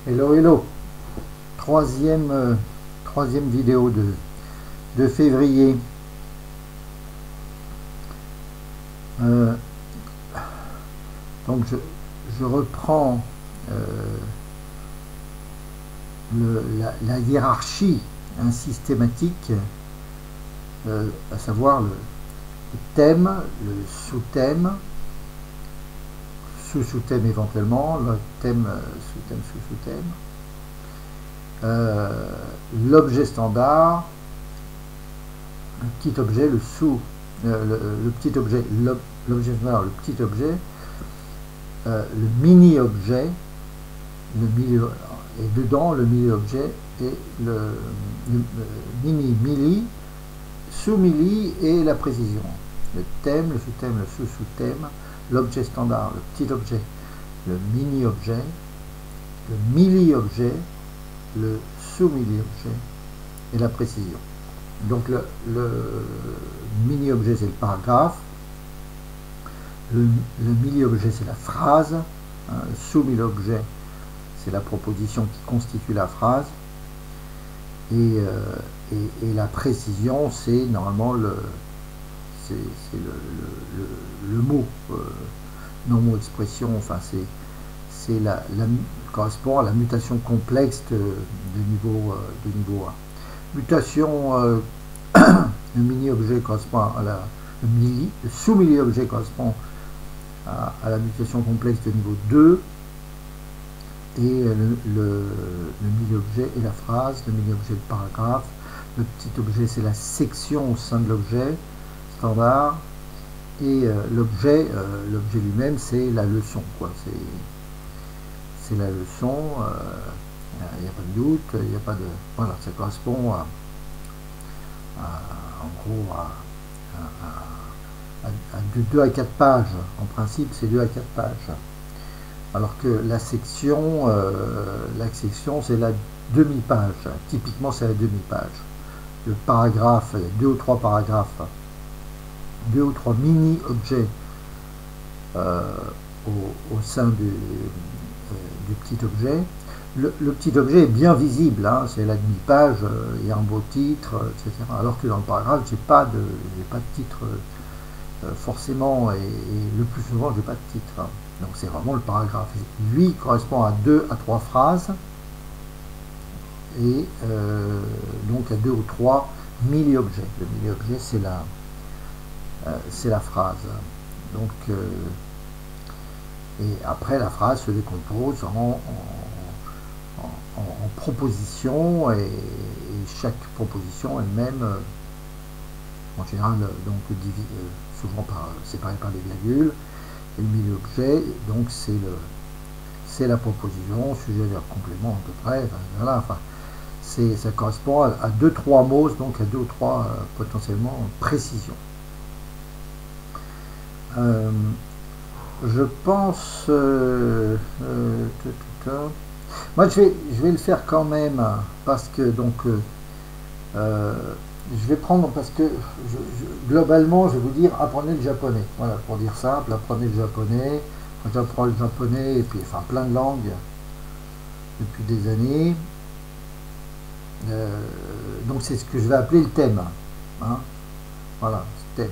Hello, hello. Troisième vidéo de février. Donc je reprends la hiérarchie systématique, à savoir le thème, le sous-thème, sous-sous-thème éventuellement, le thème, sous-thème, sous-sous-thème, l'objet standard, le petit objet, le petit objet, l'objet standard, le petit objet, le mini-objet, et dedans le mini-objet et le mini-milli, sous-milli et la précision. Le thème, le sous-thème, le sous-sous-thème, l'objet standard, le petit objet, le mini-objet, le milli-objet, le sous-milli-objet et la précision. Donc le mini-objet c'est le paragraphe, le milli-objet c'est la phrase, hein, le sous-milli-objet c'est la proposition qui constitue la phrase, et la précision c'est normalement le mot, non-mot expression, enfin c'est correspond à la mutation complexe de niveau 1. Mutation, le mini-objet correspond à le sous-milli-objet correspond à la mutation complexe de niveau 2, et le mini-objet est la phrase, le mini-objet le paragraphe, le petit objet c'est la section au sein de l'objet standard, et l'objet lui-même c'est la leçon, quoi. C'est la leçon, il n'y a pas de doute, il n'y a pas de... Voilà, ça correspond en gros à 2 à 4 pages. En principe, c'est 2 à 4 pages. Alors que la section c'est la demi-page. Typiquement, c'est la demi-page. Le paragraphe, il y a 2 ou 3 paragraphes, 2 ou 3 mini-objets au sein du petit objet. Le petit objet est bien visible, hein, c'est la demi-page, il y a un beau titre, etc. Alors que dans le paragraphe, j'ai pas de titre forcément, et le plus souvent, j'ai pas de titre. Hein. Donc c'est vraiment le paragraphe. Lui correspond à 2 à 3 phrases, et donc à 2 ou 3 mini-objets. Le mini-objet, c'est la phrase. Donc et après la phrase se décompose en propositions, et chaque proposition elle-même en général donc souvent séparée par des virgules, et le mini-objet donc c'est la proposition, sujet, verbe, complément à peu près, voilà, enfin ça correspond à 2-3 mots, donc à 2 ou 3 potentiellement précisions. Je pense moi je vais le faire quand même, parce que donc je vais prendre, parce que globalement je vais vous dire apprenez le japonais, voilà, pour dire simple, apprenez le japonais. J'apprends le japonais, et puis enfin plein de langues depuis des années, donc c'est ce que je vais appeler le thème, hein, voilà, ce thème.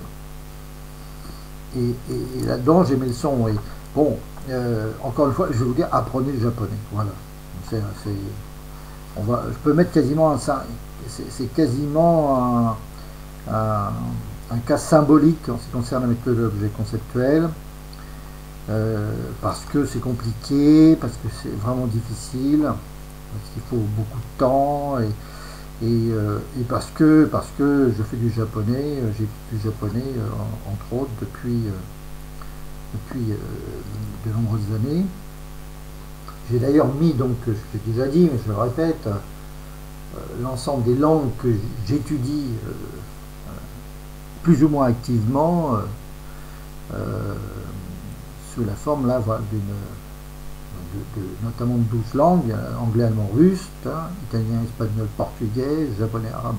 Et là-dedans j'ai mes leçons, et bon, encore une fois je vais vous dire apprenez le japonais, voilà. Je peux mettre quasiment c'est quasiment un cas symbolique en ce qui concerne la méthode de l'objet conceptuel, parce que c'est compliqué, parce que c'est vraiment difficile, parce qu'il faut beaucoup de temps, et parce que je fais du japonais, j'étudie du japonais entre autres depuis de nombreuses années. J'ai d'ailleurs mis, donc je l'ai déjà dit mais je le répète, l'ensemble des langues que j'étudie plus ou moins activement sous la forme là, voilà, notamment de 12 langues, anglais, allemand, russe, hein, italien, espagnol, portugais, japonais, arabe,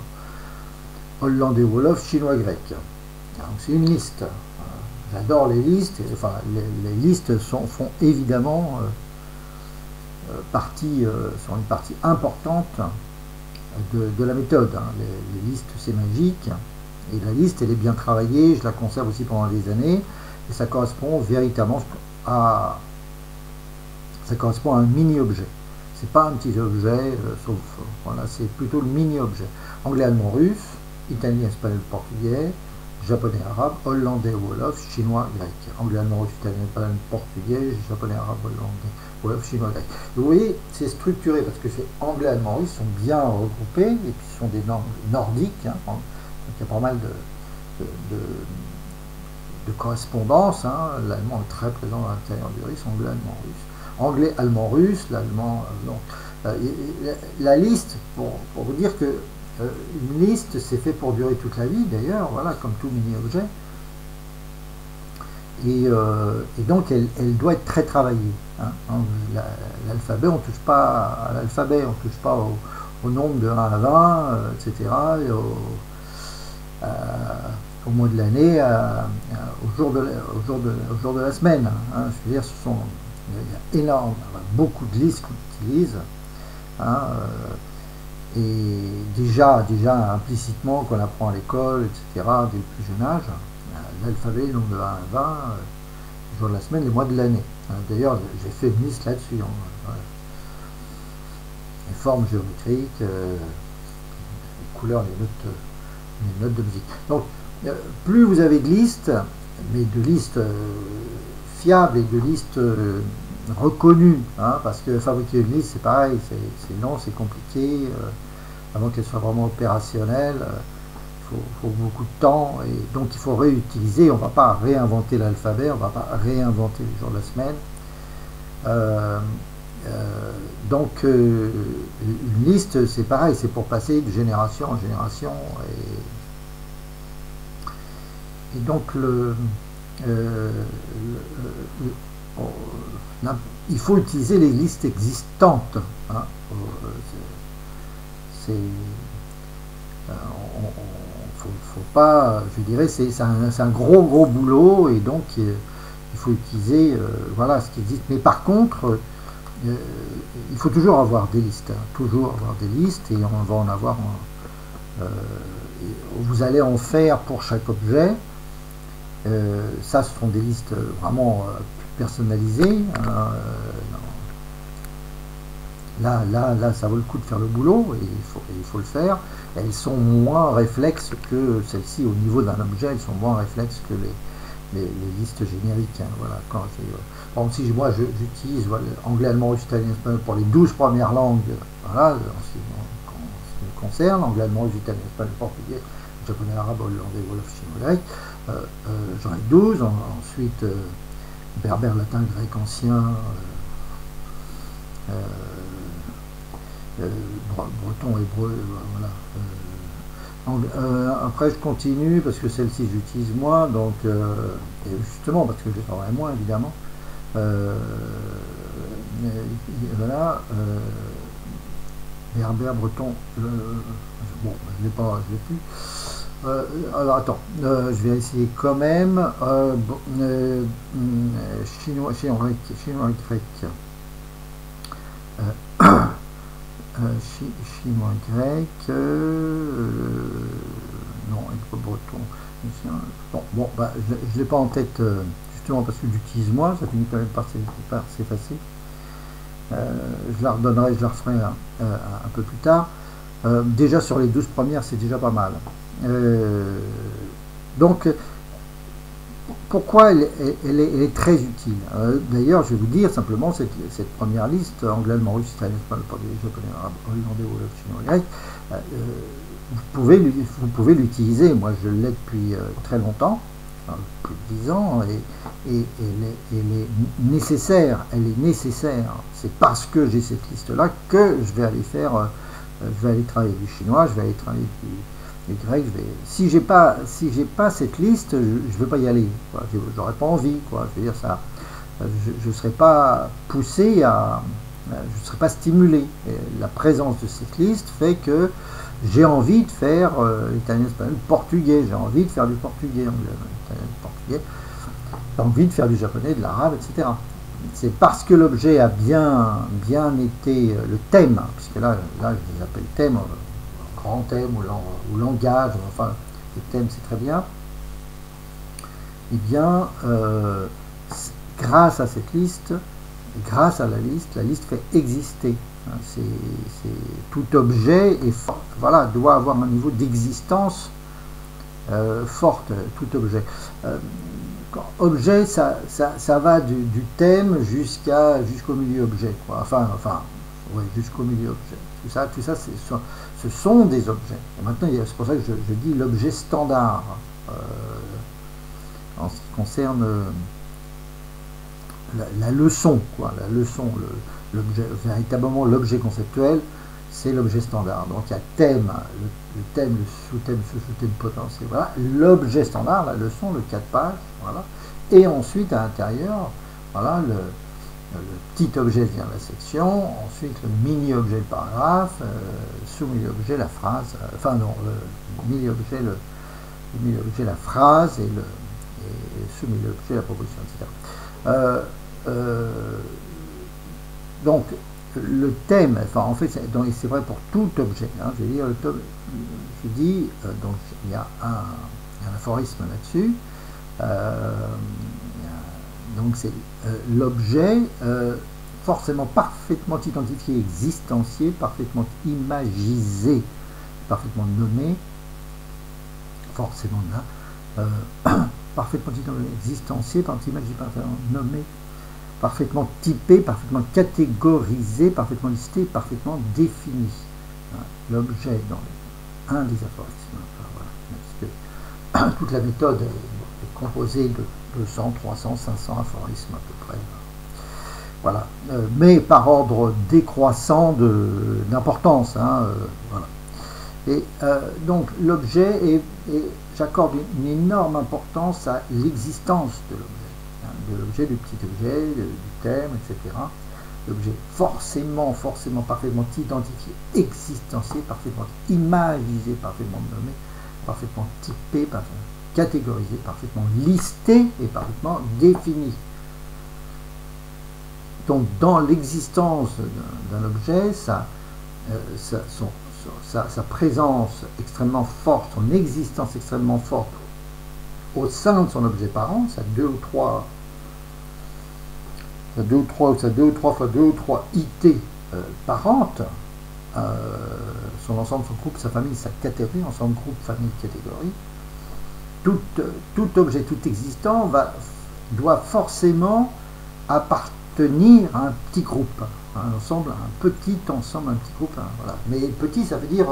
hollandais, wolof, chinois, grec. Donc c'est une liste. J'adore les listes, enfin les listes font évidemment sont une partie importante de la méthode. Hein. Les listes, c'est magique. Et la liste, elle est bien travaillée. Je la conserve aussi pendant des années. Et ça correspond véritablement à un mini-objet. C'est pas un petit objet, sauf, voilà, c'est plutôt le mini-objet. Anglais, allemand, russe, italien, espagnol, portugais, japonais, arabe, hollandais, wolof, chinois, grec. Anglais, allemand, russe, italien, espagnol, portugais, japonais, arabe, hollandais, wolof, chinois, grec. Vous voyez, c'est structuré parce que c'est anglais, allemand, russe sont bien regroupés et puis ce sont des normes nordiques. Hein, donc il y a pas mal de correspondance. Hein. L'allemand est très présent à l'intérieur du russe, anglais, allemand, russe. Anglais, allemand, russe, l'allemand. La liste, pour vous dire que une liste, c'est fait pour durer toute la vie, d'ailleurs, voilà, comme tout mini-objet. Et donc, elle doit être très travaillée. Hein. L'alphabet, on ne touche pas à l'alphabet, on ne touche pas au nombre de 1 à 20, etc. Et au mois de l'année, au jour de la semaine. Hein. Je veux dire, il y a beaucoup de listes qu'on utilise. Hein, et déjà implicitement qu'on apprend à l'école, etc., dès le plus jeune âge, l'alphabet, le nombre de 1 à 20, les jours de la semaine, les mois de l'année. D'ailleurs, j'ai fait une liste là-dessus. Hein, voilà. Les formes géométriques, les couleurs, les notes de musique. Donc, plus vous avez de listes, mais de listes fiables et de listes reconnues, hein, parce que fabriquer une liste, c'est pareil, c'est long, c'est compliqué, avant qu'elle soit vraiment opérationnelle, il faut beaucoup de temps, et donc il faut réutiliser, on ne va pas réinventer l'alphabet, on ne va pas réinventer les jours de la semaine. Donc une liste, c'est pareil, c'est pour passer de génération en génération, et donc il faut utiliser les listes existantes. Hein. Faut pas, je dirais, c'est un gros boulot, et donc il faut utiliser voilà, ce qui existe. Mais par contre, il faut toujours avoir des listes, hein, toujours avoir des listes, et on va en avoir. Vous allez en faire pour chaque objet. Ça, ce sont des listes vraiment personnalisées. Hein, là, ça vaut le coup de faire le boulot, et il faut le faire. Elles sont moins réflexes que celles-ci au niveau d'un objet, elles sont moins réflexes que les listes génériques. Hein, voilà, par exemple, si moi j'utilise anglais, allemand, russe, italien, espagnol pour les 12 premières langues, voilà, en ce qui me concerne, anglais, allemand, russe, italien, espagnol, portugais, japonais, arabe, hollandais, wolof, chinois, grec, j'en ai 12, ensuite berbère, latin, grec ancien, breton, hébreu, voilà. Après je continue parce que celle-ci j'utilise moins, donc et justement parce que je travaille moins évidemment. Voilà, berbère, breton, bon, je l'ai plus. Alors attends, je vais essayer quand même. Chinois grec. Chinois grec. Non, breton. Bon, bah, je ne l'ai pas en tête justement parce que j'utilise moins, ça finit quand même par s'effacer. Je la redonnerai, je la referai un peu plus tard. Déjà sur les 12 premières, c'est déjà pas mal. Donc, pourquoi elle est très utile? D'ailleurs, je vais vous dire simplement cette première liste, anglais, allemand, russe, italien, espagnol, portugais, japonais, arabe, hollandais, wolof, chinois, grec, vous pouvez l'utiliser. Moi, je l'ai depuis très longtemps, plus de 10 ans, et elle est nécessaire. Elle est nécessaire. C'est parce que j'ai cette liste-là que je vais aller faire, je vais aller travailler du chinois, je vais aller travailler du grec. Si j'ai pas cette liste, je ne vais pas y aller. J'aurais pas envie, quoi. Je veux dire ça. Je ne serais pas poussé je ne serais pas stimulé. Et la présence de cette liste fait que j'ai envie de faire italien, espagnol, portugais. J'ai envie de faire du portugais, anglais, italien, portugais. J'ai envie de faire du japonais, de l'arabe, etc. c'est parce que l'objet a bien été le thème, puisque là je les appelle thèmes, grand thème ou langage, enfin les thèmes c'est très bien, et bien grâce à cette liste, grâce à la liste fait exister. Tout objet est fort, voilà, doit avoir un niveau d'existence forte, tout objet. Objet, ça va du thème jusqu'au milieu objet, quoi. Enfin, ouais, jusqu'au milieu objet. Tout ça ce sont des objets. Et maintenant, c'est pour ça que je dis l'objet standard en ce qui concerne la leçon, quoi. La leçon, véritablement l'objet conceptuel, c'est l'objet standard. Donc il y a thème, le thème, le sous-thème, sous-thème potentiel, voilà, l'objet standard, la leçon, le 4 pages, voilà, et ensuite à l'intérieur, voilà, le petit objet vient la section, ensuite le mini-objet le paragraphe, sous-mini-objet la phrase, enfin non, le mini-objet la phrase et sous-mini-objet la proposition, etc. Donc le thème, enfin en fait c'est vrai pour tout objet, hein, je veux dire, je dis, donc il y a un aphorisme là-dessus, donc c'est l'objet forcément parfaitement identifié, existencié, parfaitement imagisé, parfaitement nommé, forcément là, parfaitement existencié, parfaitement imaginé, parfaitement nommé, parfaitement typé, parfaitement catégorisé, parfaitement listé, parfaitement défini. L'objet dans un des aphorismes. Voilà. Toute la méthode est composée de 200, 300, 500 aphorismes à peu près. Voilà. Mais par ordre décroissant d'importance. Hein, voilà. Et donc l'objet j'accorde une énorme importance à l'existence de l'objet, du petit objet, du thème, etc. L'objet forcément, parfaitement identifié, existencié, parfaitement imagisé, parfaitement nommé, parfaitement typé, parfaitement catégorisé, parfaitement listé et parfaitement défini. Donc dans l'existence d'un objet, sa présence extrêmement forte, son existence extrêmement forte au sein de son objet parent, sa 2 ou 3 fois 2 ou 3 IT parentes, son ensemble, son groupe, sa famille, sa catégorie, ensemble, groupe, famille, catégorie, tout objet, tout existant doit forcément appartenir à un petit groupe, un ensemble, un petit ensemble, un petit groupe, voilà. Mais petit, ça veut dire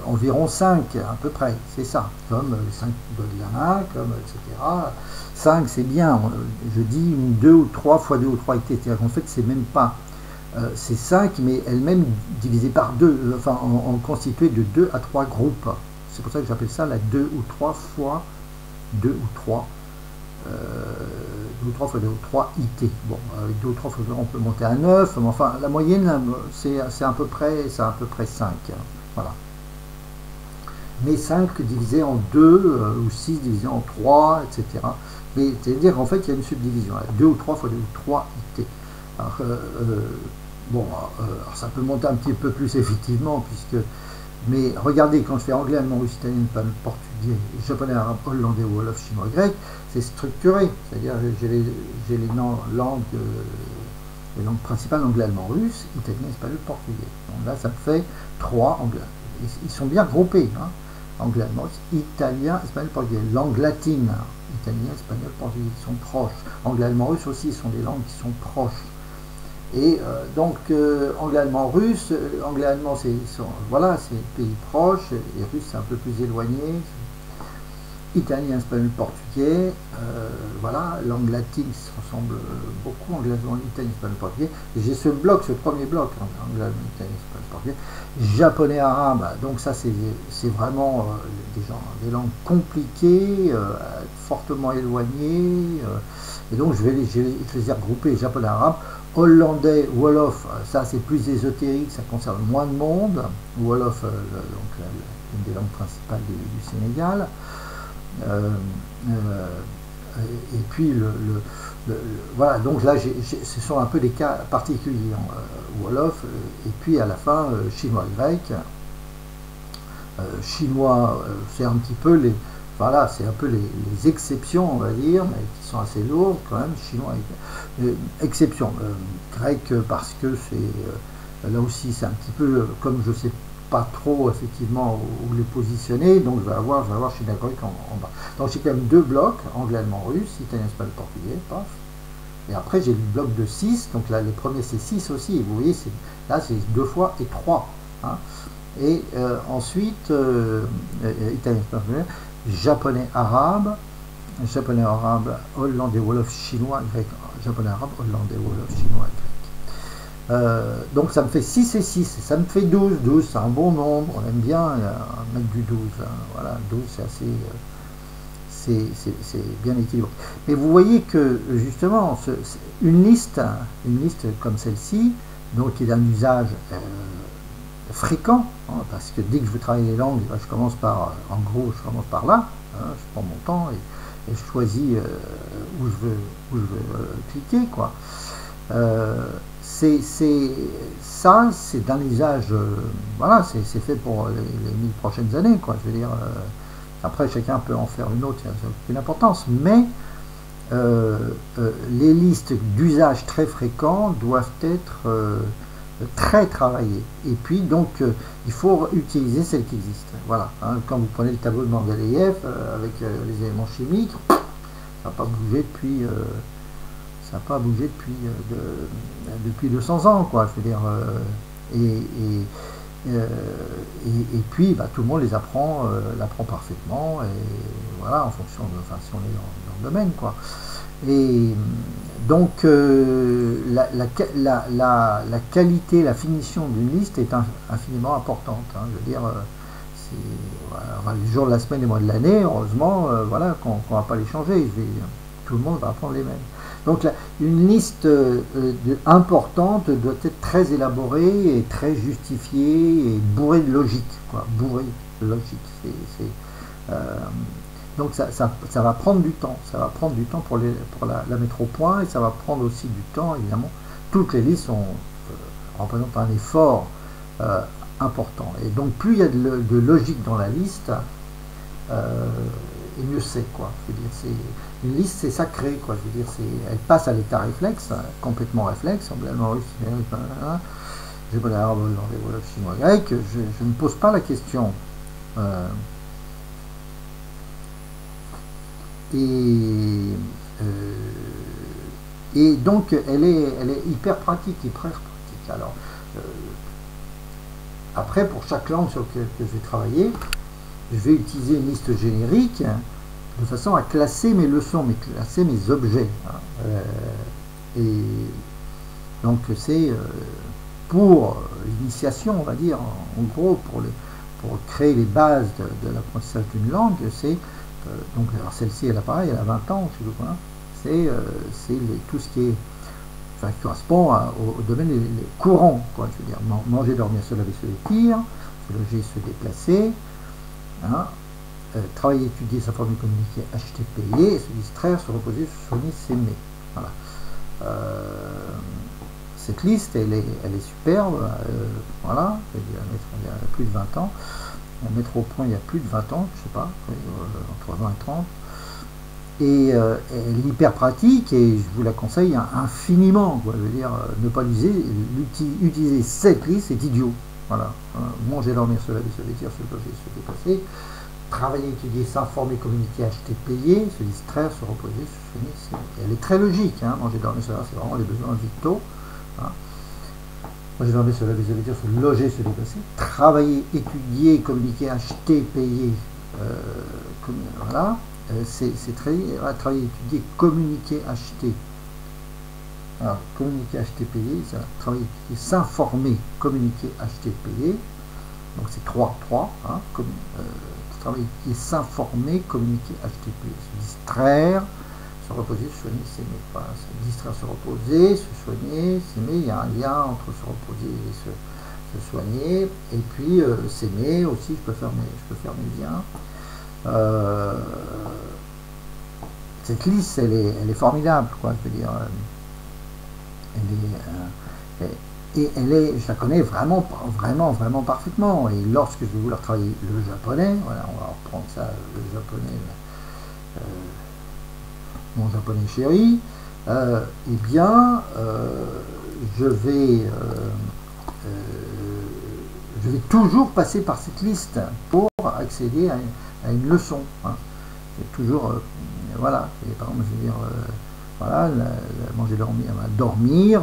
environ 5 à peu près, c'est ça, comme les 5 Baudelaire, comme etc. 5 c'est bien, je dis 2 ou 3 fois 2 ou 3 IT, c'est-à-dire qu'en fait c'est même pas, c'est 5 mais elle-même divisée par 2, enfin en constituée de 2 à 3 groupes. C'est pour ça que j'appelle ça la 2 ou 3 fois 2 ou 3. 2 ou 3 fois 2 ou 3 IT. Bon, avec 2 ou 3 fois 2, on peut monter à 9, mais enfin, la moyenne, c'est à peu près 5. Voilà. Mais 5 divisé en 2, ou 6 divisé en 3, etc. Mais c'est-à-dire qu'en fait, il y a une subdivision. 2 ou 3 fois 2 ou 3 IT. Alors, alors ça peut monter un petit peu plus, effectivement, mais regardez, quand je fais anglais, allemand, russe, italien, espagnol, portugais, japonais, arabe, hollandais, wolof, chinois, grec, c'est structuré. C'est-à-dire j'ai les langues principales, anglais, allemand, russe, italien, espagnol, portugais. Donc là, ça me fait 3 anglais. Ils sont bien groupés. Hein. Anglais, allemand, italien, espagnol, portugais. Langue latine, italien, espagnol, portugais, ils sont proches. Anglais, allemand, russe aussi sont des langues qui sont proches. Et donc, anglais, allemand, russe, anglais, allemand, c'est pays proches, et russe, c'est un peu plus éloigné. Italien, espagnol, portugais, voilà, langue latine qui se ressemble beaucoup, anglais, allemand, italien, espagnol, portugais. J'ai ce premier bloc, anglais, allemand, italien, espagnol, portugais. Japonais, arabe, donc ça, c'est vraiment des langues compliquées, fortement éloignées, et donc je vais les regrouper, japonais, arabe. Hollandais, wolof, ça c'est plus ésotérique, ça concerne moins de monde. Wolof, donc une des langues principales du Sénégal. et puis voilà, donc là ce sont un peu des cas particuliers en Wolof, et puis à la fin chinois grec. Chinois, c'est un petit peu les, voilà, c'est un peu les exceptions, on va dire, mais qui sont assez lourdes quand même. Chinois, exception, grec parce que c'est là aussi c'est un petit peu comme je sais pas trop effectivement où les positionner, donc je vais avoir Chinois grec en bas. Donc j'ai quand même deux blocs, anglais, allemand, russe, italien, espagnol, portugais, paf. Et après j'ai le bloc de 6, donc là les premiers c'est 6 aussi, et vous voyez là c'est 2 fois et 3. Hein. Et ensuite, italien, espagnol, japonais, arabe, hollandais, wolof, chinois, grec, japonais, arabe, hollandais, wolof, chinois, grec. Donc ça me fait 6 et 6, ça me fait 12. 12 c'est un bon nombre, on aime bien mettre du 12. Hein. Voilà, 12 c'est assez, c'est bien équilibré. Mais vous voyez que justement, une liste comme celle-ci, donc qui est d'un usage fréquent, hein, parce que dès que je veux travailler les langues, je commence par, en gros, je commence par là, hein, je prends mon temps et je choisis où je veux cliquer, quoi. Ça, c'est d'un usage, voilà, c'est fait pour les 1000 prochaines années, quoi. Je veux dire, après chacun peut en faire une autre, ça n'a aucune importance, mais les listes d'usage très fréquents doivent être très travaillées. Et puis donc il faut utiliser celles qui existent. Voilà. Hein, quand vous prenez le tableau de Mendeleïev avec les éléments chimiques, ça n'a pas bougé depuis depuis 200 ans, quoi. Je veux dire, et puis bah, tout le monde les apprend parfaitement, et voilà, en fonction de, enfin, si on est dans le domaine, quoi. Et donc la qualité, la finition d'une liste est infiniment importante. Hein, je veux dire, voilà, les jours de la semaine et les mois de l'année, heureusement, voilà, qu'on ne va pas les changer. Tout le monde va apprendre les mêmes. Donc une liste importante doit être très élaborée et très justifiée et bourrée de logique, quoi, bourrée de logique. Donc ça va prendre du temps, pour la mettre au point, et ça va prendre aussi du temps, évidemment. Toutes les listes représentent un effort important. Et donc plus il y a de logique dans la liste, et mieux c'est, quoi. Je veux dire, une liste, c'est sacré, quoi. Je veux dire, elle passe à l'état réflexe, complètement réflexe, anglais, russe, japonais, arabe, hollandais, wolof, chinois, grec. Je ne pose pas la question. Et donc elle est hyper pratique, Alors après, pour chaque langue sur laquelle je vais travailler, je vais utiliser une liste générique de façon à classer mes leçons, classer mes objets. Hein. Et donc c'est pour l'initiation, on va dire, en gros, pour créer les bases de l'apprentissage d'une langue, c'est donc celle-ci, elle a pareil, elle a 20 ans, je sais pas, c'est tout ce qui est, enfin, qui correspond au domaine des courants, quoi, je veux dire, manger, dormir, se laver, se vêtir, se loger, se déplacer, hein, travailler, étudier, s'informer, communiquer, acheter, payer, se distraire, se reposer, se soigner, s'aimer. Voilà. Cette liste, elle est superbe, voilà, il y a plus de 20 ans. On mettre au point il y a plus de 20 ans, je sais pas, entre 20 et 30. Et elle est hyper pratique, et je vous la conseille infiniment, quoi. Je veux dire, ne pas utiliser cette liste, c'est idiot. Voilà. Manger, dormir, se laver, se vêtir, se loger, se déplacer, travailler, étudier, s'informer, communiquer, acheter, payer, se distraire, se reposer, se soigner. Elle est très logique, hein. Manger, dormir, se laver, c'est vraiment les besoins vitaux. Hein. Moi, j'ai envie de se laver, se vêtir, se loger, se déplacer, travailler, étudier, communiquer, acheter, payer, voilà, c'est travailler, étudier, communiquer, acheter. Alors, communiquer, acheter, payer, ça, travailler, étudier, s'informer, communiquer, acheter, payer. Donc c'est 3, hein, travailler, étudier, s'informer, communiquer, acheter, payer, se distraire, se reposer, se soigner, s'aimer. Voilà, se distraire, se reposer, se soigner, s'aimer. Il y a un lien entre se reposer et se soigner. Et puis s'aimer aussi, je peux faire mes liens. cette liste, elle est formidable, quoi. Je veux dire, je la connais vraiment, vraiment parfaitement. Et lorsque je vais vouloir travailler le japonais, voilà, on va reprendre ça, le japonais, mon japonais chéri, eh bien, je vais toujours passer par cette liste pour accéder à une leçon. Hein. C'est toujours, voilà, et par exemple, je veux dire, voilà, manger, dormir,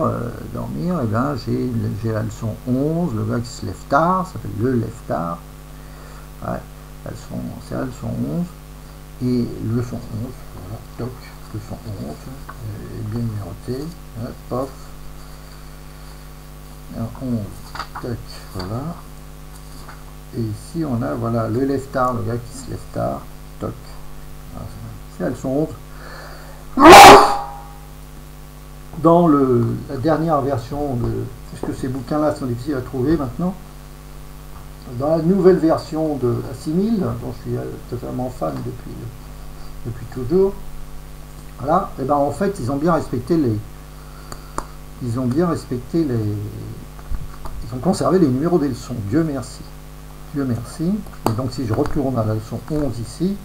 et bien j'ai la leçon 11, le gars qui se lève tard, ça s'appelle le lève tard. Ouais, c'est la leçon 11, et leçon 11, voilà, toc, leçon 11, bien numéroté, pof, 11, tac, voilà. Et ici on a, voilà, le lève tard, le gars qui se lève tard, toc. C'est la leçon 11. Dans la dernière version puisque ces bouquins-là sont difficiles à trouver maintenant, dans la nouvelle version de Assimil, dont je suis totalement fan depuis toujours, voilà, et ben en fait ils ont conservé les numéros des leçons, Dieu merci. Dieu merci. Et donc si je retourne à la leçon 11 ici,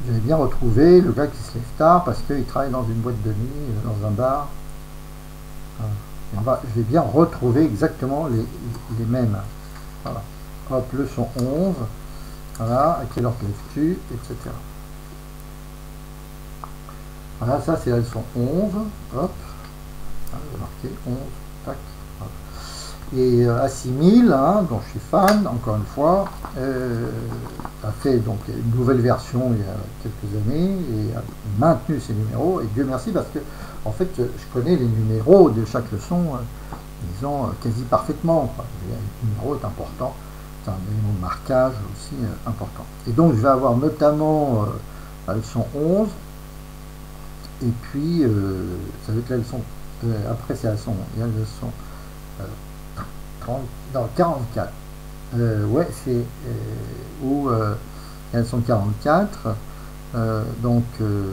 je vais bien retrouver le gars qui se lève tard parce qu'il travaille dans une boîte de nuit, dans un bar. Je vais bien retrouver exactement les mêmes. Voilà. Hop, leçon 11. Voilà, à quelle heure te lèves-tu, etc. Voilà, ça c'est la leçon 11. Hop. J'ai marqué 11. Tac. Voilà. Et Assimil, hein, dont je suis fan, encore une fois, a fait donc une nouvelle version il y a quelques années et a maintenu ses numéros. Et Dieu merci parce que en fait je connais les numéros de chaque leçon, disons quasi parfaitement. Le numéro est important, c'est un élément de marquage aussi important. Et donc je vais avoir notamment la leçon 11 et puis ça va être la leçon après c'est la leçon, il y a la leçon 44. Ouais, c'est où elles sont 44, donc de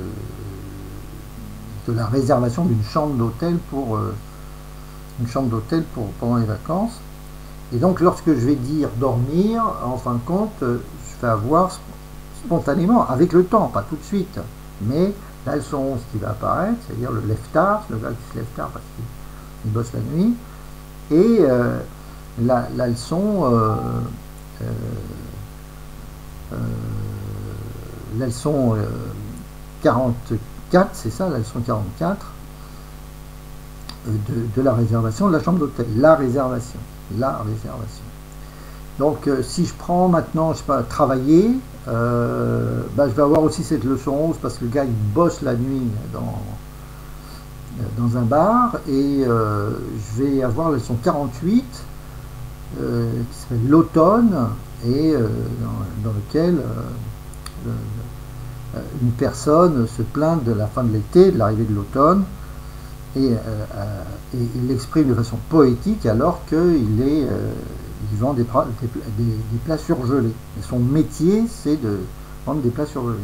la réservation d'une chambre d'hôtel pour pendant les vacances. Et donc lorsque je vais dire dormir, en fin de compte, je vais avoir spontanément, avec le temps, pas tout de suite, mais la leçon 11 qui va apparaître, c'est-à-dire le lève tard, le gars qui se lève tard parce qu'il bosse la nuit, et la leçon la leçon 44, c'est ça, la leçon 44 de la réservation de la chambre d'hôtel, la réservation. Donc si je prends maintenant, je sais pas, travailler, je vais avoir aussi cette leçon 11 parce que le gars il bosse la nuit dans un bar, et je vais avoir la leçon 48 qui s'appelle l'automne, et dans lequel une personne se plaint de la fin de l'été, de l'arrivée de l'automne, et il l'exprime de façon poétique alors qu'il vend des plats surgelés. Et son métier, c'est de vendre des plats surgelés.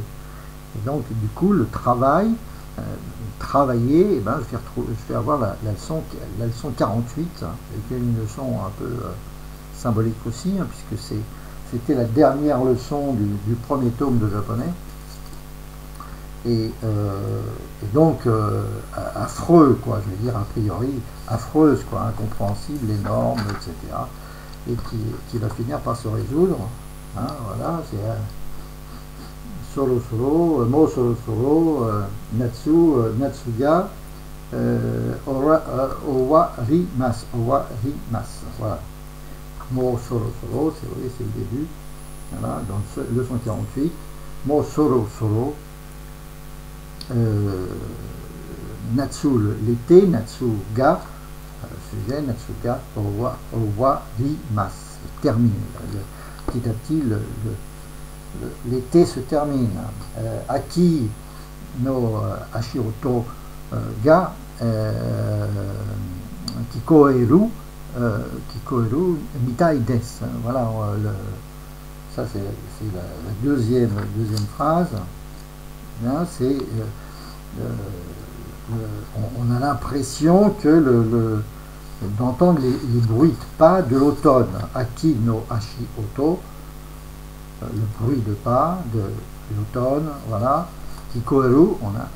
Et donc, du coup, le travailler, je vais avoir la leçon 48, qui est une leçon un peu symbolique aussi, puisque c'était la dernière leçon du premier tome de japonais. Et donc affreux, quoi, je veux dire, a priori affreuse, quoi, incompréhensible, énorme, etc. Et qui va finir par se résoudre. Hein, voilà, c'est solo, mo solo, natsuga, owarimasu, voilà. Mo solo, c'est le début. Voilà, dans le leçon 48. Mo solo, natsu, l'été, natsuga, sujet, natsuga, owarimasu, termine. Petit à petit, l'été se termine. Aki no ashiroto ga kikoeru mitai desu. Voilà, ça c'est la deuxième phrase. Hein, on a l'impression que d'entendre les bruits de pas de l'automne. Aki no ashi oto, le bruit de pas de l'automne, voilà. Kikoeru, on a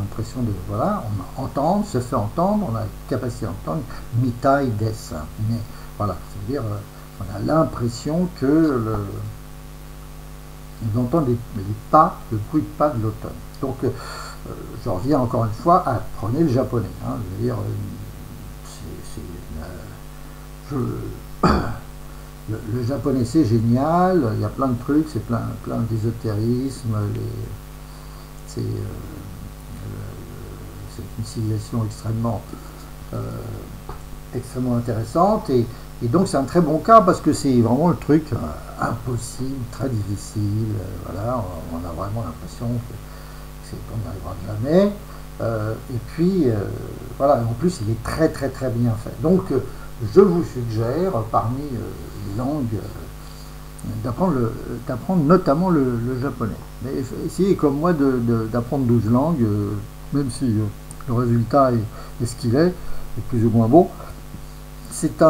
l'impression de, voilà, on entend, se fait entendre, on a la capacité d'entendre, mitai des, mais voilà, c'est-à-dire, on a l'impression que d'entendre les pas, le bruit de pas de l'automne. Donc, je reviens encore une fois à apprenez le japonais. Hein, je veux dire, le japonais c'est génial, il y a plein de trucs, c'est plein d'ésotérisme, c'est une civilisation extrêmement intéressante, et donc c'est un très bon cas parce que c'est vraiment le truc impossible, très difficile, voilà, on a vraiment l'impression qu'on n'y arrivera jamais, et puis voilà, en plus il est très bien fait. Donc je vous suggère parmi les langues d'apprendre notamment le japonais. Mais essayez comme moi d'apprendre 12 langues, même si le résultat est ce qu'il est plus ou moins bon. C'est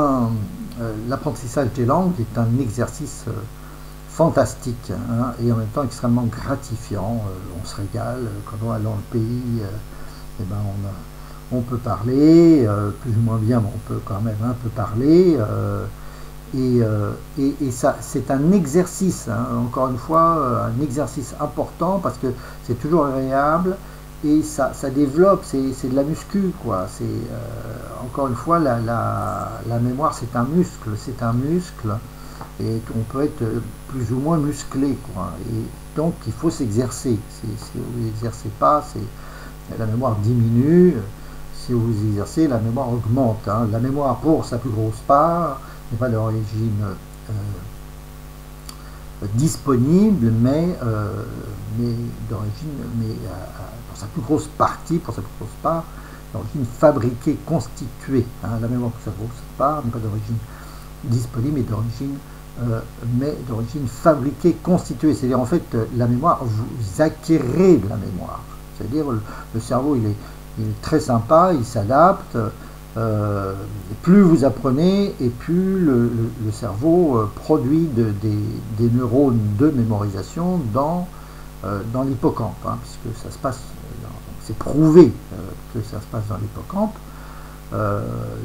l'apprentissage des langues est un exercice fantastique, hein, et en même temps extrêmement gratifiant. On se régale quand on va dans le pays, et ben on peut parler, plus ou moins bien, mais on peut quand même un peu parler. Et ça, c'est un exercice, hein, encore une fois, un exercice important parce que c'est toujours agréable et ça développe, c'est de la muscu, quoi. Encore une fois, la mémoire, c'est un muscle, et on peut être plus ou moins musclé, quoi. Et donc, il faut s'exercer. Si vous n'exercez pas, la mémoire diminue. Si vous vous exercez, la mémoire augmente. Hein. La mémoire, pour sa plus grosse part, n'est pas d'origine disponible, mais pour sa plus grosse partie, pour sa plus grosse part, d'origine fabriquée, constituée. Hein. La mémoire pour sa grosse part n'est pas d'origine disponible, mais d'origine fabriquée, constituée. C'est-à-dire, en fait, la mémoire, vous acquérez de la mémoire. C'est-à-dire, le cerveau, il est très sympa, il s'adapte. Plus vous apprenez, et plus le cerveau produit des neurones de mémorisation dans l'hippocampe, hein, puisque ça se passe, c'est prouvé que ça se passe dans l'hippocampe.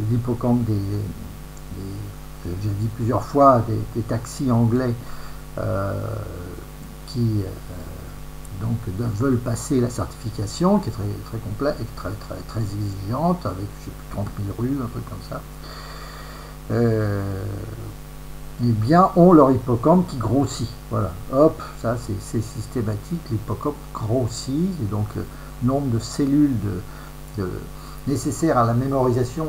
L'hippocampe j'ai déjà dit plusieurs fois, des taxis anglais qui donc veulent passer la certification, qui est très complète et très exigeante, avec je sais plus 30 000 rues, un truc comme ça, eh bien ont leur hippocampe qui grossit. Voilà, hop, ça c'est systématique, l'hippocampe grossit, et donc le nombre de cellules nécessaires à la mémorisation,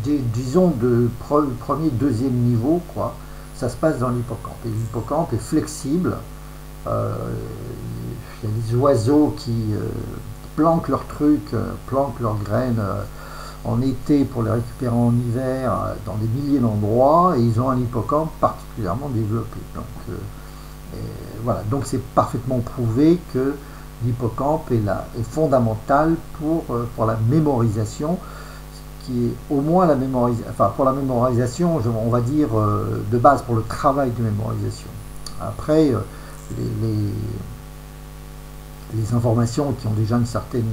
disons de premier, deuxième niveau, quoi, ça se passe dans l'hippocampe. Et l'hippocampe est flexible. Il y a des oiseaux qui planquent leurs trucs, planquent leurs graines en été pour les récupérer en hiver dans des milliers d'endroits, et ils ont un hippocampe particulièrement développé. Donc voilà, donc c'est parfaitement prouvé que l'hippocampe est fondamental pour la mémorisation, qui est au moins pour la mémorisation, on va dire de base, pour le travail de mémorisation. Après, les informations qui ont déjà une certaine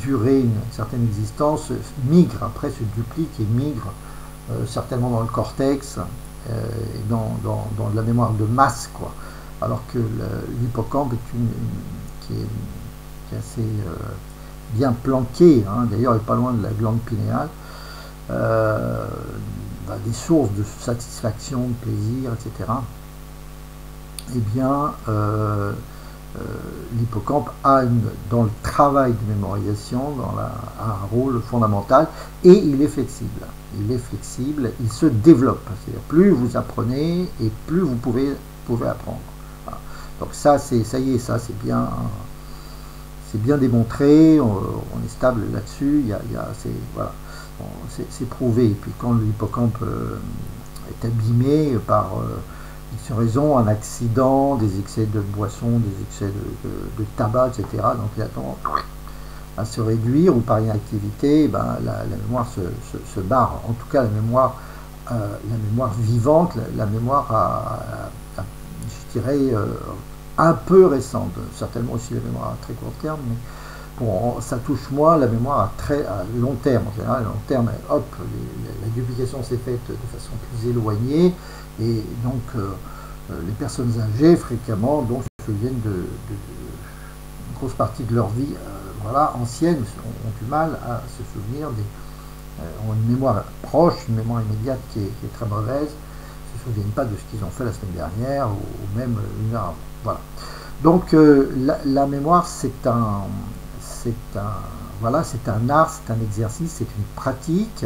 durée, une certaine existence, migrent, après se dupliquent et migrent certainement dans le cortex, et dans la mémoire de masse, quoi. Alors que l'hippocampe qui est assez bien planqué, hein, d'ailleurs il n'est pas loin de la glande pinéale, des sources de satisfaction, de plaisir, etc. Eh bien, l'hippocampe a dans le travail de mémorisation a un rôle fondamental, et il est flexible. Il se développe. C'est-à-dire, plus vous apprenez et plus vous pouvez apprendre. Voilà. Donc ça y est, ça c'est bien démontré, on est stable là-dessus, voilà, c'est prouvé. Et puis quand l'hippocampe est abîmé par sur raison d'un accident, des excès de boisson, des excès de tabac, etc. Donc il a tendance à se réduire, ou par inactivité, ben, la mémoire se barre. En tout cas, la mémoire vivante, la mémoire je dirais, un peu récente, certainement aussi la mémoire à très court terme, mais bon, ça touche moins la mémoire à long terme. En général, à long terme, hop, la duplication s'est faite de façon plus éloignée, et donc les personnes âgées, fréquemment, donc, se souviennent de une grosse partie de leur vie voilà, ancienne, ont du mal à se souvenir ont une mémoire proche, une mémoire immédiate qui est très mauvaise, ne se souviennent pas de ce qu'ils ont fait la semaine dernière, ou même une heure avant. Voilà. Donc la mémoire, voilà, c'est un art, c'est un exercice, c'est une pratique.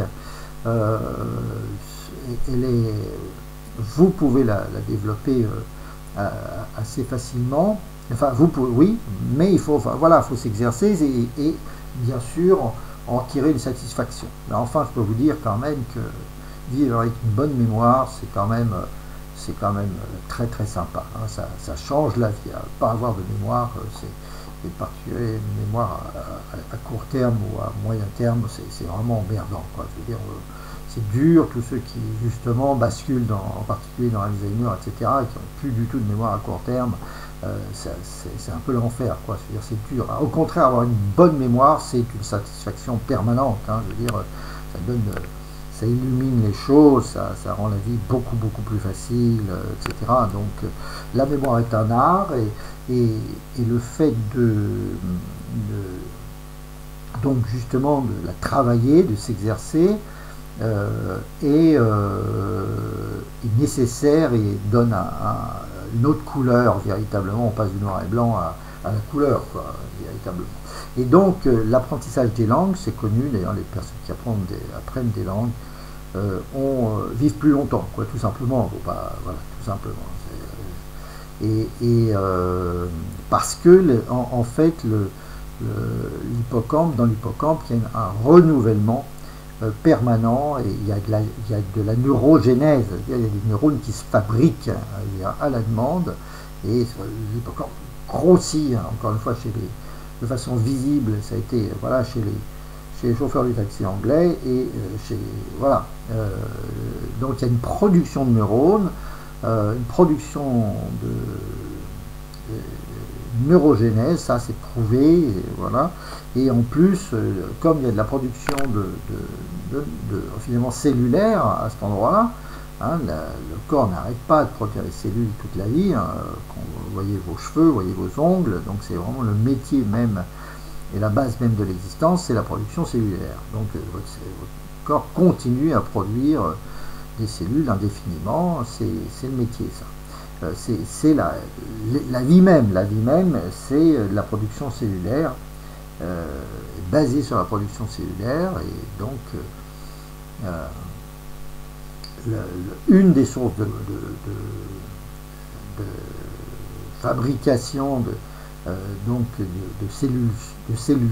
Vous pouvez la développer assez facilement. Enfin, vous pouvez, oui, mais il faut s'exercer et bien sûr en tirer une satisfaction. Mais enfin, je peux vous dire quand même que vivre avec une bonne mémoire, c'est quand même très très sympa. Hein. Ça change la vie. Pas avoir de mémoire, c'est particulier, une mémoire à court terme ou à moyen terme, c'est vraiment emmerdant, quoi. Je veux dire, c'est dur, tous ceux qui justement basculent en particulier dans Alzheimer, etc., et qui n'ont plus du tout de mémoire à court terme, c'est un peu l'enfer, quoi. Je veux dire, c'est dur. Au contraire, avoir une bonne mémoire, c'est une satisfaction permanente. Hein. Je veux dire, ça illumine les choses, ça rend la vie beaucoup beaucoup plus facile, etc. Donc la mémoire est un art, et le fait donc justement de la travailler, de s'exercer, est nécessaire et donne une autre couleur véritablement. On passe du noir et blanc à la couleur, quoi, véritablement. Et donc l'apprentissage des langues, c'est connu, d'ailleurs les personnes qui apprennent des langues vivent plus longtemps, quoi, tout simplement. Voilà, tout simplement. Parce que en fait dans l'hippocampe, il y a un renouvellement permanent, et il y a de la neurogénèse, il y a des neurones qui se fabriquent à la demande, et l'hippocampe grossit, hein, encore une fois, de façon visible. Ça a été voilà, chez les chauffeurs du taxi anglais, et voilà. Donc il y a une production de neurones, une production de neurogénèse, ça c'est prouvé, et voilà. Et en plus, comme il y a de la production finalement cellulaire à cet endroit-là, hein, le corps n'arrête pas de produire les cellules toute la vie. Hein, quand vous voyez vos cheveux, vous voyez vos ongles, donc c'est vraiment le métier même et la base même de l'existence, c'est la production cellulaire. Donc votre corps continue à produire des cellules indéfiniment, c'est le métier, ça. C'est la vie même. La vie même, c'est la production cellulaire, basée sur la production cellulaire, et donc une des sources de fabrication de cellules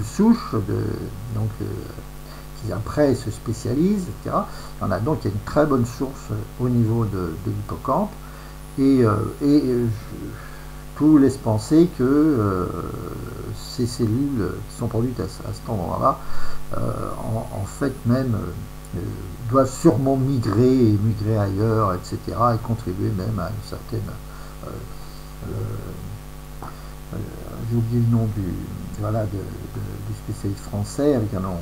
souches, qui après se spécialisent, etc. Il y en a donc, il y a une très bonne source au niveau de l'hippocampe, et tout laisse penser que ces cellules qui sont produites à cet endroit-là, en fait même, doivent sûrement migrer ailleurs, etc., et contribuer même à une certaine... j'ai oublié le nom du spécialiste français, avec un nom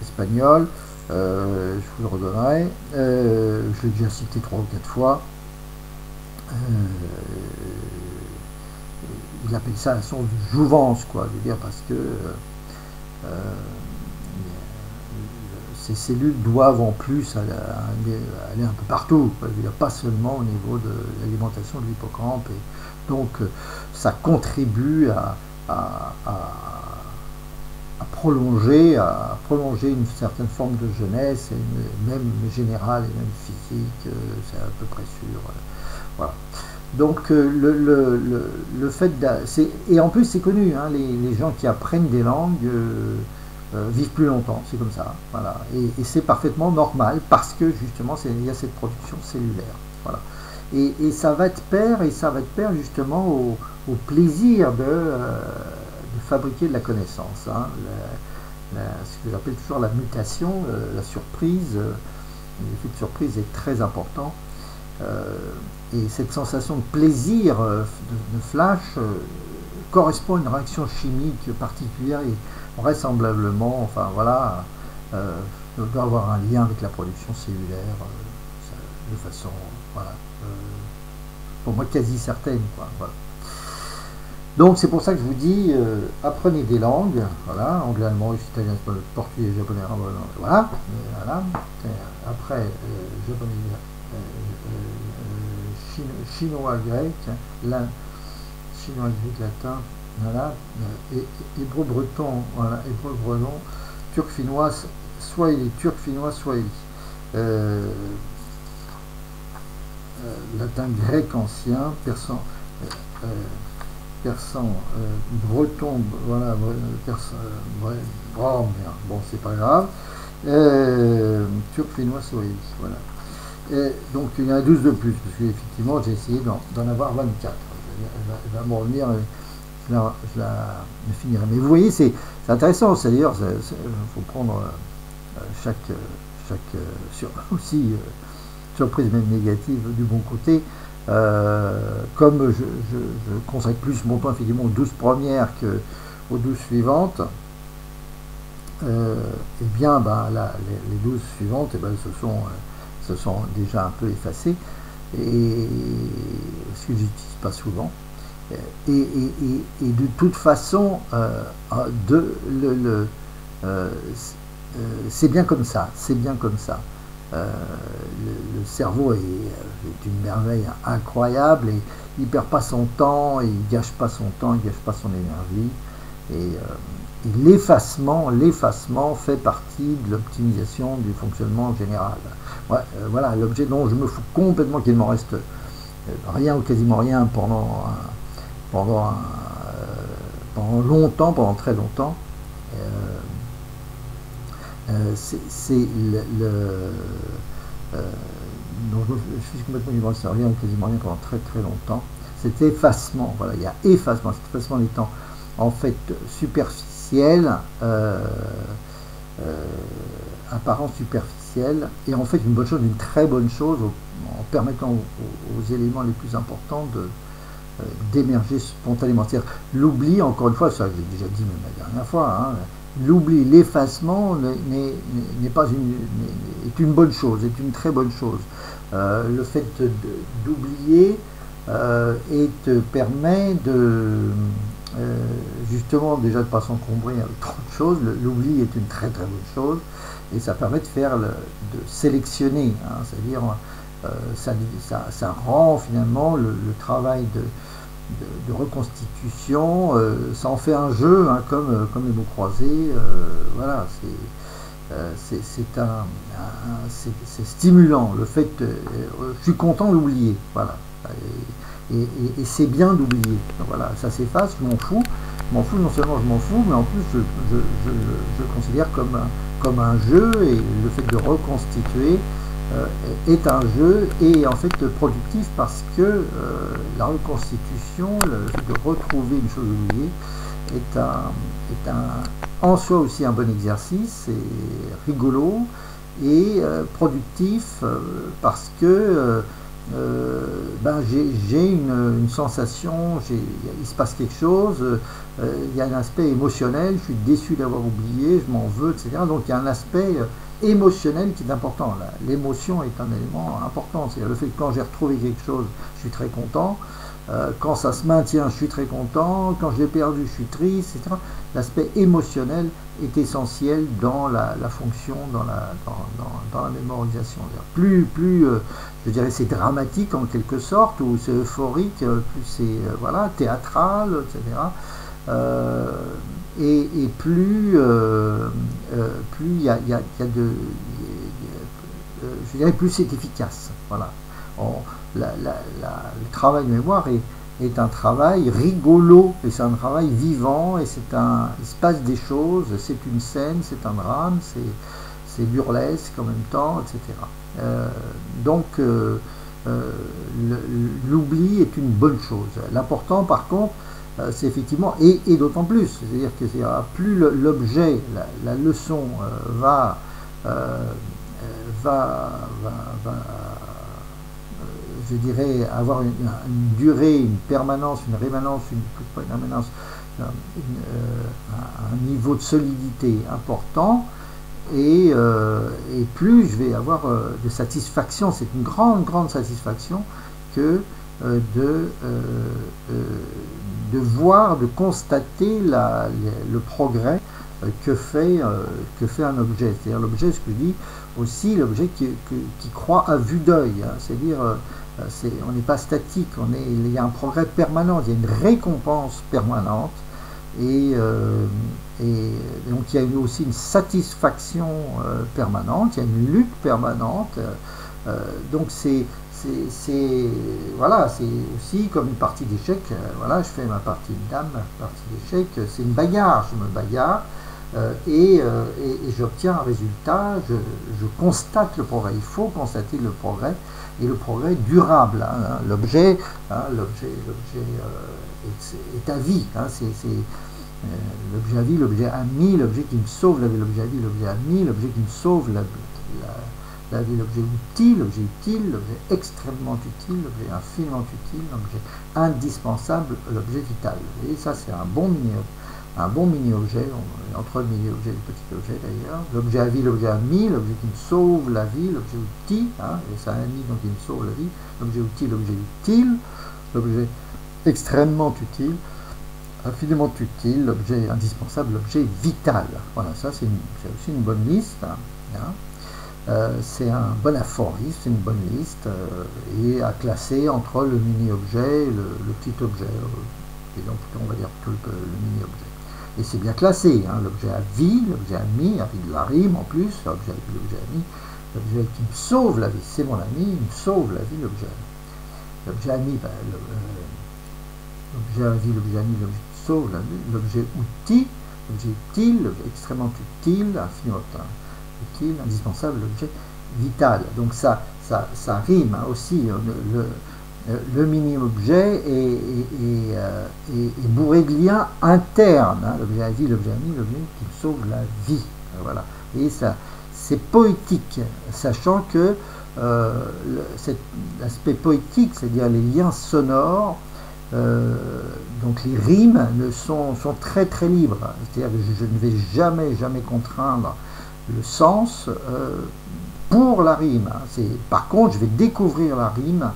espagnol, je vous le redonnerai, je l'ai déjà cité 3 ou 4 fois. Il appelle ça la source de jouvence, quoi, je veux dire, parce que ces cellules doivent en plus aller un peu partout, quoi, je veux dire, pas seulement au niveau de l'alimentation de l'hippocampe, et donc ça contribue à prolonger une certaine forme de jeunesse, même générale et même physique, c'est à peu près sûr. Voilà. Donc le fait et en plus c'est connu, hein, les gens qui apprennent des langues vivent plus longtemps, c'est comme ça, voilà. Et c'est parfaitement normal, parce que justement il y a cette production cellulaire, voilà. et ça va de pair, justement au plaisir de fabriquer de la connaissance, hein. Ce que j'appelle toujours la mutation, la surprise, l'effet de surprise est très important. Et cette sensation de plaisir de flash correspond à une réaction chimique particulière et vraisemblablement, enfin voilà, doit avoir un lien avec la production cellulaire de façon, voilà, pour moi quasi certaine, quoi, voilà. Donc c'est pour ça que je vous dis, apprenez des langues, voilà, anglais, allemand, russe, italien, espagnol, portugais, japonais, voilà, voilà. Après, japonais, chinois, grec, chinois, grec, latin, voilà, hébreu, breton, voilà, hébreu, breton, turc, finnois, swahili, turc, finnois, swahili, latin, grec ancien, persan, breton, voilà, persan, oh merde, bon c'est pas grave, turc, finnois, swahili, voilà. Et donc il y en a 12 de plus, parce qu'effectivement j'ai essayé d'en avoir 24. Elle va me revenir, je la finirai. Mais vous voyez, c'est intéressant, c'est d'ailleurs, il faut prendre chaque aussi surprise même négative du bon côté. Comme je consacre plus mon temps effectivement aux 12 premières qu'aux 12 suivantes, et bien bah, là, les 12 suivantes eh ben, se sont déjà un peu effacées, et ce que j'utilise pas souvent. Et de toute façon, c'est bien comme ça, c'est bien comme ça. Le cerveau est une merveille incroyable et il perd pas son temps, il gâche pas son temps, il gâche pas son énergie, et l'effacement fait partie de l'optimisation du fonctionnement général. Ouais, voilà l'objet dont je me fous complètement qu'il m'en reste rien ou quasiment rien pendant longtemps, pendant très longtemps. C'est donc je suis complètement libre, c'est rien ou quasiment rien pendant très très longtemps. Cet effacement, voilà, il y a effacement, cet effacement étant en fait superficiel, apparence superficielle, et en fait une bonne chose, une très bonne chose, en permettant aux éléments les plus importants d'émerger spontanément. C'est-à-dire l'oubli, encore une fois, ça j'ai déjà dit même la dernière fois, hein, l'oubli, l'effacement est une bonne chose, est une très bonne chose. Le fait d'oublier te permet justement déjà de ne pas s'encombrer avec trop de choses. L'oubli est une très très bonne chose, et ça permet de sélectionner, hein, c'est-à-dire ça rend finalement le travail de reconstitution, ça en fait un jeu, hein, comme les mots croisés, voilà, c'est stimulant, le fait, je suis content d'oublier, voilà, et c'est bien d'oublier, voilà, ça s'efface, je m'en fous, non seulement je m'en fous, mais en plus je le considère comme un jeu, et le fait de reconstituer est un jeu, et en fait productif, parce que la reconstitution, le fait de retrouver une chose oubliée est en soi aussi un bon exercice, c'est rigolo et productif, parce que j'ai une sensation, il se passe quelque chose, il y a un aspect émotionnel, je suis déçu d'avoir oublié, je m'en veux, etc. Donc il y a un aspect émotionnel qui est important. L'émotion est un élément important, c'est-à-dire le fait que quand j'ai retrouvé quelque chose, je suis très content, quand ça se maintient, je suis très content, quand je l'ai perdu, je suis triste, etc. L'aspect émotionnel est essentiel dans la fonction, dans la mémorisation. Plus je dirais c'est dramatique en quelque sorte, ou c'est euphorique, plus c'est voilà, théâtral, etc. Et plus il y a je dirais plus c'est efficace. Voilà. Le travail de mémoire est un travail rigolo, et c'est un travail vivant, et il se passe des choses, c'est une scène, c'est un drame, c'est burlesque en même temps, etc. Donc l'oubli est une bonne chose. L'important par contre, c'est effectivement, et d'autant plus, c'est-à-dire que plus l'objet, la leçon va, je dirais, avoir une durée, une permanence, une rémanence, pas une rémanence, un niveau de solidité important, et plus je vais avoir de satisfaction. C'est une grande satisfaction que de voir, de constater le progrès que fait un objet. C'est-à-dire l'objet, ce que je dis aussi, l'objet qui croît à vue d'œil, hein. C'est-à-dire on n'est pas statique, il y a un progrès permanent, il y a une récompense permanente, et donc il y a aussi une satisfaction permanente, il y a une lutte permanente, donc voilà, c'est aussi comme une partie d'échecs. Voilà, je fais ma partie de dame, ma partie d'échecs, c'est une bagarre, je me bagarre, et j'obtiens un résultat, je constate le progrès. Il faut constater le progrès, et le progrès durable, hein. L'objet est à vie, hein. L'objet à vie, l'objet ami, l'objet qui me sauve la vie, l'objet à vie, l'objet ami, l'objet qui me sauve la vie, l'objet utile, l'objet extrêmement utile, l'objet infiniment utile, l'objet indispensable, l'objet vital. Et ça, c'est un bon mini-objet, entre le mini-objet et le petit objet d'ailleurs. L'objet à vie, l'objet ami, l'objet qui me sauve la vie, l'objet outil, hein, et ça ami donc qui me sauve la vie, l'objet outil, l'objet utile, l'objet extrêmement utile, infiniment utile, l'objet indispensable, l'objet vital. Voilà, ça c'est aussi une bonne liste, hein. C'est un bon aphorisme, c'est une bonne liste, et à classer entre le mini-objet et le petit objet, et donc on va dire tout le mini-objet. Et c'est bien classé, hein, l'objet à vie, l'objet ami, avec de la rime en plus, l'objet ami, l'objet qui me sauve la vie, c'est mon ami, il me sauve la vie, l'objet ami. L'objet ami, l'objet à vie, l'objet ami, l'objet qui sauve la vie, l'objet outil, l'objet utile, l'objet extrêmement utile, infiniment utile, indispensable, l'objet vital. Donc ça rime, hein, aussi. Le mini-objet est bourré de liens internes, hein. L'objet à vie, l'objet ami, l'objet qui me sauve la vie. Voilà. Et ça, c'est poétique, sachant que l'aspect poétique, c'est-à-dire les liens sonores, donc les rimes sont très libres. C'est-à-dire que je ne vais jamais contraindre le sens pour la rime. Par contre, je vais découvrir la rime.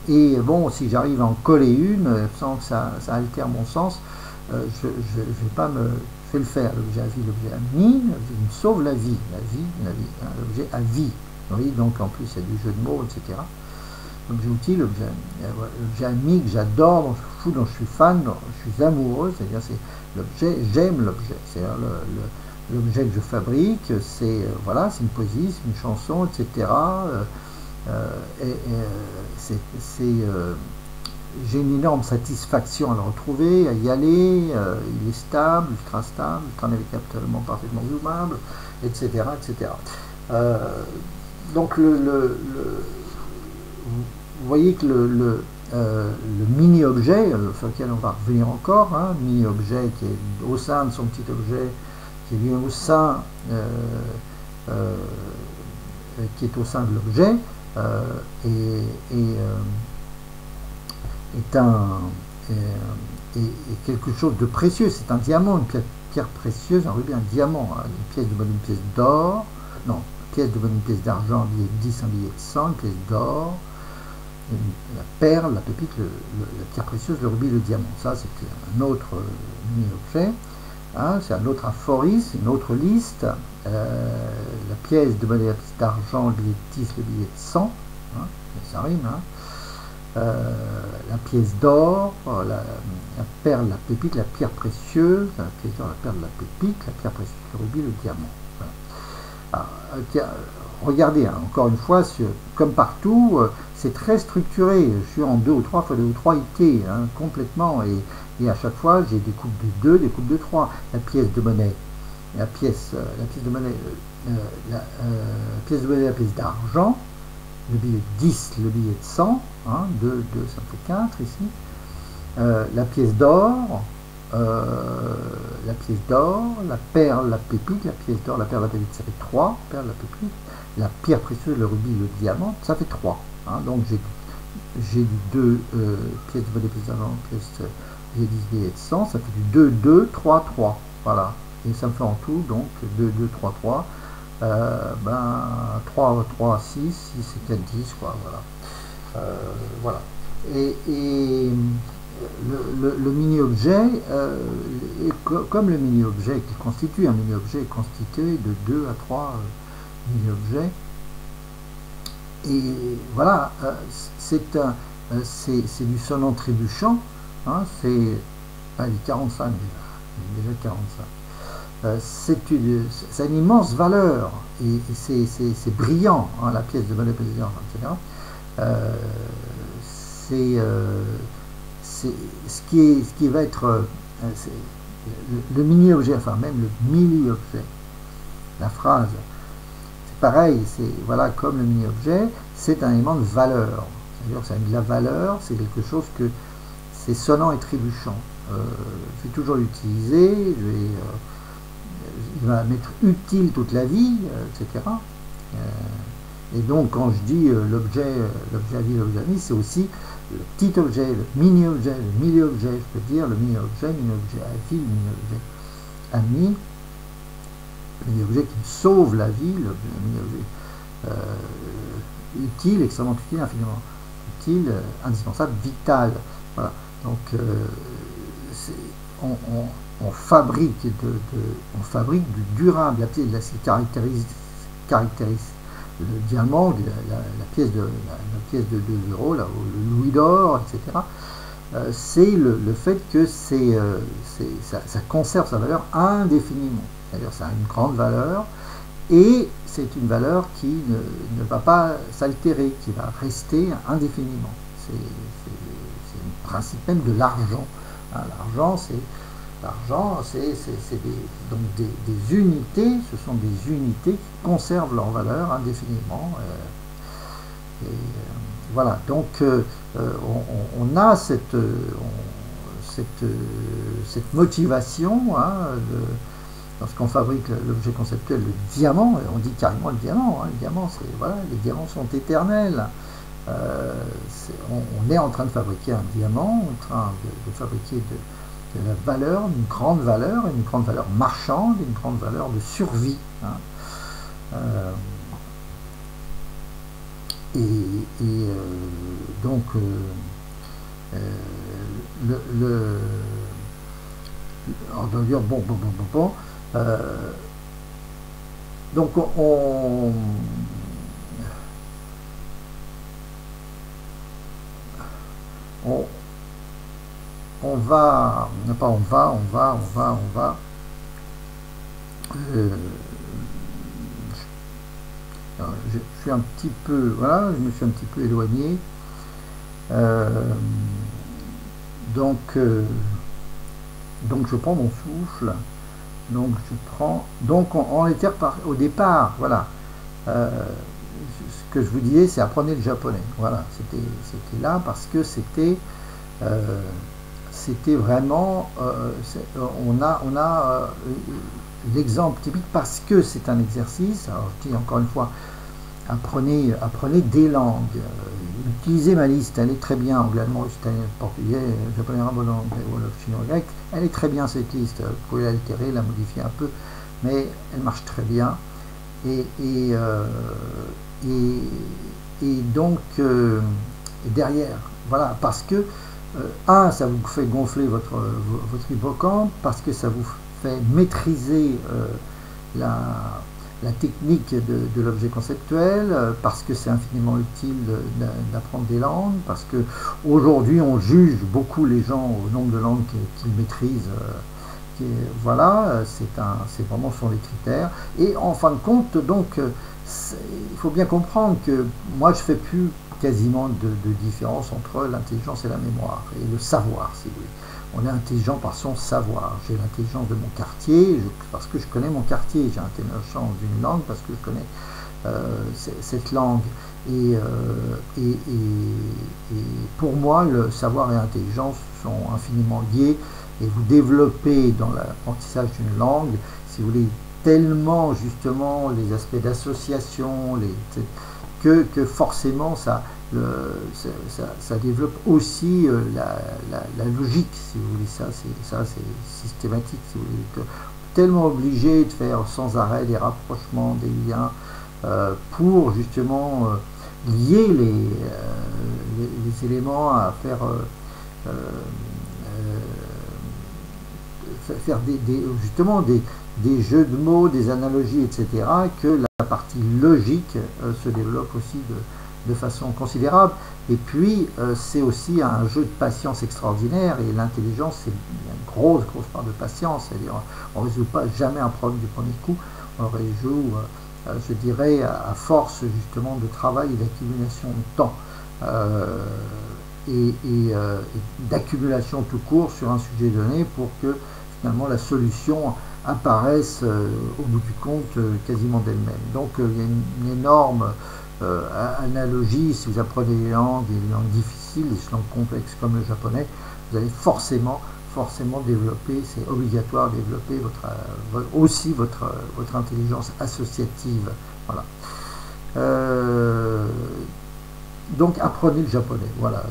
Et bon, si j'arrive à en coller une sans que ça altère mon sens, je vais pas je vais le faire. L'objet à vie, l'objet ami, l'objet qui me sauve la vie, hein, l'objet à vie. Oui, donc en plus il y a du jeu de mots, etc. L'objet outil, l'objet ami que j'adore, dont je suis fou, dont je suis fan, dont je suis amoureux, c'est-à-dire c'est l'objet, j'aime l'objet, c'est-à-dire l'objet que je fabrique, c'est voilà, c'est une poésie, c'est une chanson, etc. J'ai une énorme satisfaction à le retrouver, à y aller, il est stable, ultra stable, ultra navigablement parfaitement zoomable, etc. etc. Donc vous voyez que le mini-objet, sur lequel on va revenir encore, hein, mini-objet qui est au sein de son petit objet, qui est lui au sein qui est au sein de l'objet, est quelque chose de précieux. C'est un diamant, une pierre précieuse, un rubis, un diamant, hein, une pièce de monnaie, une pièce d'or, non, une pièce de monnaie, une pièce d'argent, un billet de 10, un billet de 100, une pièce d'or, la perle, la pépite, la pierre précieuse, le rubis, le diamant. Ça, c'est un autre mini-objet. Hein, c'est un autre aphorisme, une autre liste. La pièce de monnaie, la pièce d'argent, le billet de 10, le billet de 100, hein, ça rime, hein. La pièce d'or, la perle, la pépite, la pierre précieuse, la pièce d'or, la perle, la pépite, la pierre précieuse, le rubis, le diamant. Voilà. Alors, regardez, hein, encore une fois, comme partout, c'est très structuré. Je suis en 2 ou 3 fois 2 ou 3 IT, hein, complètement, et à chaque fois j'ai des coupes de 2, des coupes de 3. La pièce de monnaie, la pièce de monnaie, la pièce d'argent, le billet de 10, le billet de 100, hein, 2, ça fait 4 ici, la pièce d'or, la perle, la pépite, la pièce d'or, la perle, la pépite, ça fait 3, perle, la pépite, la pierre précieuse, le rubis, le diamant, ça fait 3. Hein, donc j'ai du 2 pièces de volée, pièces d'argent, pièces, j'ai 10 billets de 100, ça fait du 2, 2, 3, 3. Voilà. Et ça me fait en tout, donc 2, 2, 3, 3. 3, 3, 6, 6 et 4, 10, quoi, voilà. Voilà. Et le mini-objet, comme le mini-objet qui constitue, un mini-objet est constitué de 2 à 3 mini-objets. Et voilà, c'est du sonnant trébuchant, hein, c'est 45 déjà 45. C'est une immense valeur et c'est brillant, hein, la pièce de monnaie président, etc. Ce qui va être le mini-objet, enfin même le milli-objet, la phrase, c'est pareil, c'est voilà, comme le mini-objet, c'est un élément de valeur. C'est-à-dire que ça a de la valeur, c'est quelque chose que c'est sonnant et trébuchant. Je vais toujours l'utiliser, il va m'être utile toute la vie, etc. Et donc quand je dis l'objet à vie, l'objet ami, c'est aussi le petit objet, le mini-objet, le milli-objet, je peux dire le mini-objet à vie, le mini-objet ami, le mini-objet qui me sauve la vie, le mini-objet utile, extrêmement utile, infiniment utile, indispensable, vital. Voilà. Donc on fabrique du durable, la pièce caractérise le diamant, la pièce de 2 euros, là, le louis d'or, etc. C'est le fait que ça conserve sa valeur indéfiniment. C'est-à-dire ça a une grande valeur et c'est une valeur qui ne va pas s'altérer, qui va rester indéfiniment. C'est le principe même de l'argent. Hein, l'argent, c'est des unités, ce sont des unités qui conservent leur valeur indéfiniment. Voilà, donc on a cette motivation, hein, lorsqu'on fabrique l'objet conceptuel, le diamant, on dit carrément le diamant, hein, le diamant, voilà, les diamants sont éternels. On est en train de fabriquer un diamant, en train de fabriquer de la valeur, une grande valeur marchande, une grande valeur de survie. Hein. Donc on doit dire bon. Donc on va je suis un petit peu, voilà, je me suis un petit peu éloigné. Donc je prends mon souffle. Donc on était au départ, voilà. Ce que je vous disais, c'est apprenez le japonais. Voilà, c'était là parce que c'était vraiment, on a l'exemple typique parce que c'est un exercice. Alors je dis encore une fois, apprenez des langues, utilisez ma liste, elle est très bien, anglais, allemand, russe, italien, portugais, japonais, arabe, anglais, wolof, chinois, grec, elle est très bien cette liste, vous pouvez l'altérer, la modifier un peu, mais elle marche très bien, et donc derrière, voilà, parce que ça vous fait gonfler votre hippocampe, parce que ça vous fait maîtriser la technique de l'objet conceptuel, parce que c'est infiniment utile d'apprendre des langues, parce que aujourd'hui on juge beaucoup les gens au nombre de langues qu'ils maîtrisent. Voilà, c'est vraiment sur les critères. Et en fin de compte, donc, il faut bien comprendre que moi je fais plus quasiment de différence entre l'intelligence et la mémoire, et le savoir, si vous voulez. On est intelligent par son savoir. J'ai l'intelligence de mon quartier, parce que je connais mon quartier. J'ai l'intelligence d'une langue parce que je connais cette langue. Et pour moi, le savoir et l'intelligence sont infiniment liés, et vous développez dans l'apprentissage d'une langue, si vous voulez, tellement justement les aspects d'association, que forcément ça développe aussi la logique, si vous voulez. Ça c'est systématique, si vous voulez, tellement obligé de faire sans arrêt des rapprochements, des liens, pour justement lier les éléments, à faire justement des jeux de mots, des analogies, etc., que la partie logique se développe aussi de façon considérable. Et puis c'est aussi un jeu de patience extraordinaire, et l'intelligence, c'est une grosse part de patience. C'est-à-dire, on ne résout pas jamais un problème du premier coup, on résout, je dirais, à force justement de travail et d'accumulation de temps, et d'accumulation tout court sur un sujet donné, pour que finalement la solution apparaisse au bout du compte quasiment d'elle-même. Donc il y a une énorme analogie. Si vous apprenez des langues difficiles, des langues complexes comme le japonais, vous allez forcément développer, c'est obligatoire, développer aussi votre intelligence associative. Voilà. Donc apprenez le japonais. Voilà,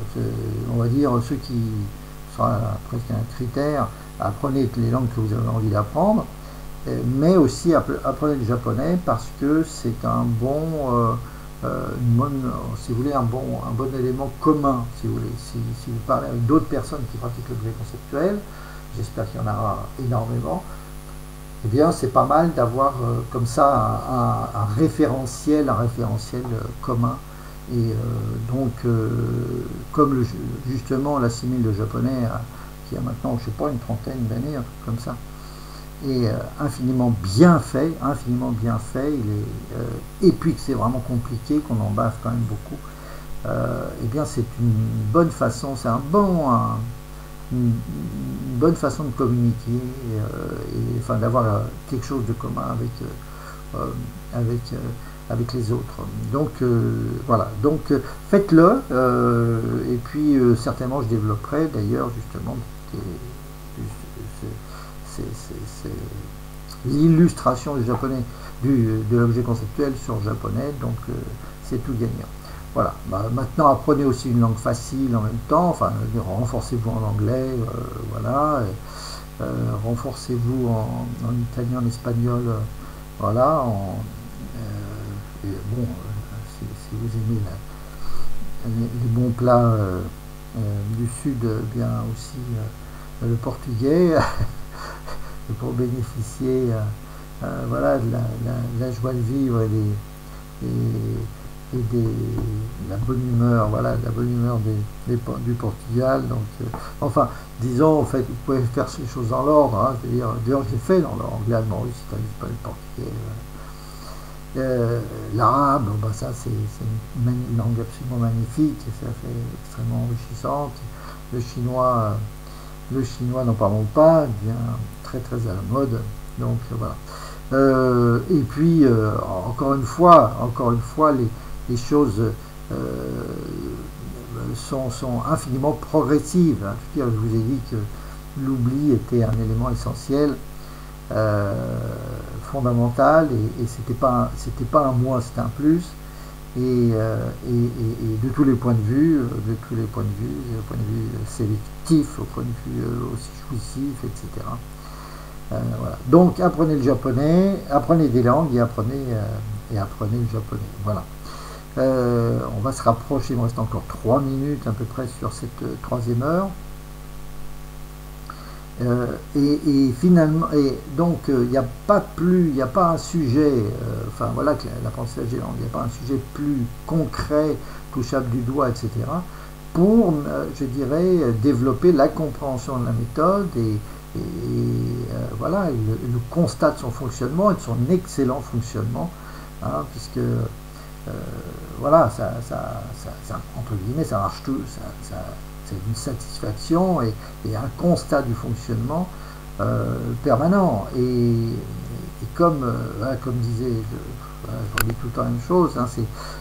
on va dire, ceux qui sera presque un critère, apprenez les langues que vous avez envie d'apprendre, mais aussi apprenez le japonais, parce que c'est un bon, si vous voulez, un bon élément commun, si vous voulez. Si vous parlez avec d'autres personnes qui pratiquent l'objet conceptuel, j'espère qu'il y en aura énormément, eh bien c'est pas mal d'avoir comme ça un référentiel commun. Et donc comme justement la simile de japonais, qui a maintenant, je sais pas, une trentaine d'années, un truc comme ça, et infiniment bien fait, et puis que c'est vraiment compliqué, qu'on en bave quand même beaucoup, et bien c'est une bonne façon, c'est une bonne façon de communiquer, et enfin d'avoir quelque chose de commun avec les autres. Donc voilà, donc faites-le, et puis certainement je développerai d'ailleurs justement l'illustration du japonais, de l'objet conceptuel sur japonais, donc c'est tout gagnant. Voilà, maintenant apprenez aussi une langue facile en même temps, enfin renforcez-vous en anglais, voilà, renforcez-vous en italien, en espagnol, voilà, et bon, si vous aimez les bons plats du sud, bien aussi le portugais, pour bénéficier voilà, de la joie de vivre et de la bonne humeur, voilà, de la bonne humeur du Portugal. Donc, enfin, disons, en fait, vous pouvez faire ces choses dans l'ordre, hein, c'est-à-dire, d'ailleurs, j'ai fait dans l'ordre, anglais, allemand, russe, italien, espagnol, portugais. L'arabe, ça c'est une langue absolument magnifique, et ça fait extrêmement enrichissante. Le chinois, n'en parlons pas, devient très à la mode. Donc voilà. Et puis encore une fois, les choses sont infiniment progressives, hein. Je vous ai dit que l'oubli était un élément essentiel, fondamental, et c'était pas un moins, c'était un plus, et de tous les points de vue, du point de vue sélectif, au point de vue aussi jouissif, etc. Voilà. Donc apprenez le japonais, apprenez des langues, et apprenez le japonais. Voilà. On va se rapprocher, il me reste encore 3 minutes à peu près sur cette troisième heure. Et finalement, et donc il n'y a pas un sujet, enfin voilà, que l'apprentissage des langues, il n'y a pas un sujet plus concret, touchable du doigt, etc., pour, je dirais, développer la compréhension de la méthode, et voilà, le constat de son fonctionnement et de son excellent fonctionnement, hein, puisque voilà, ça entre guillemets, ça marche tout, c'est une satisfaction et un constat du fonctionnement permanent, et comme, voilà, comme disait, voilà, je redis tout le temps la même chose, hein,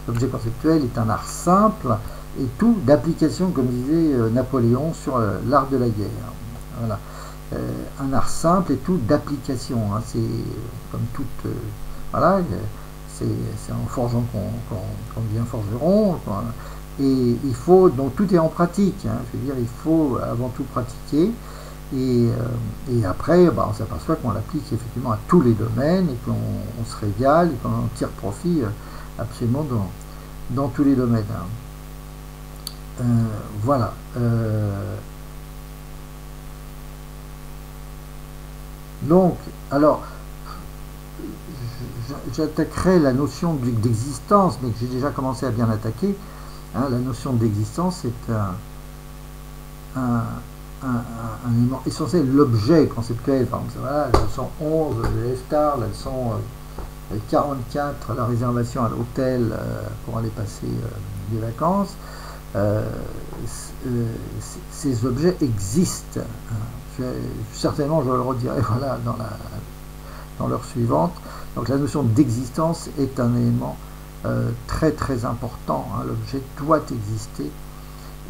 l'objet conceptuel est un art simple et tout d'application, comme disait Napoléon sur l'art de la guerre. Voilà. Un art simple et tout d'application, hein, c'est comme toute, voilà, c'est en forgeant qu'on devient forgeron, quoi. Et il faut, donc tout est en pratique, hein, je veux dire, il faut avant tout pratiquer, et après, bah, on s'aperçoit qu'on l'applique effectivement à tous les domaines, et qu'on se régale, et qu'on en tire profit absolument dans tous les domaines. Hein. Voilà. Donc, alors, j'attaquerai la notion d'existence, mais que j'ai déjà commencé à bien attaquer. Hein, la notion d'existence est un élément essentiel. L'objet conceptuel, par exemple, voilà, la leçon 11 de l'EFTAR, la leçon 44, la réservation à l'hôtel pour aller passer des vacances. Ces objets existent. Certainement, je le redirai voilà, dans l'heure suivante. Donc la notion d'existence est un élément très très important. Hein. L'objet doit exister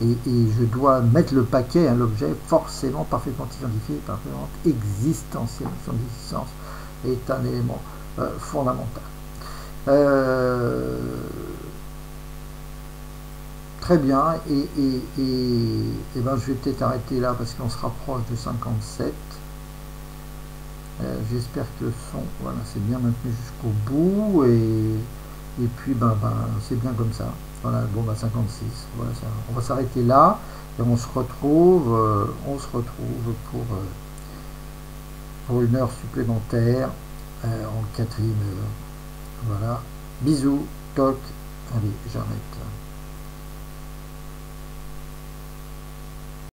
et je dois mettre le paquet, hein, l'objet forcément parfaitement identifié, parfaitement existentiel. La notion d'existence est un élément fondamental. Très bien, et ben, je vais peut-être arrêter là parce qu'on se rapproche de 57. J'espère que le son, voilà, c'est bien maintenu jusqu'au bout, et puis ben, c'est bien comme ça. Voilà, bon, 56. Voilà, ça, on va s'arrêter là et on se retrouve pour une heure supplémentaire en 4e heure. Voilà, bisous, toc, allez, j'arrête.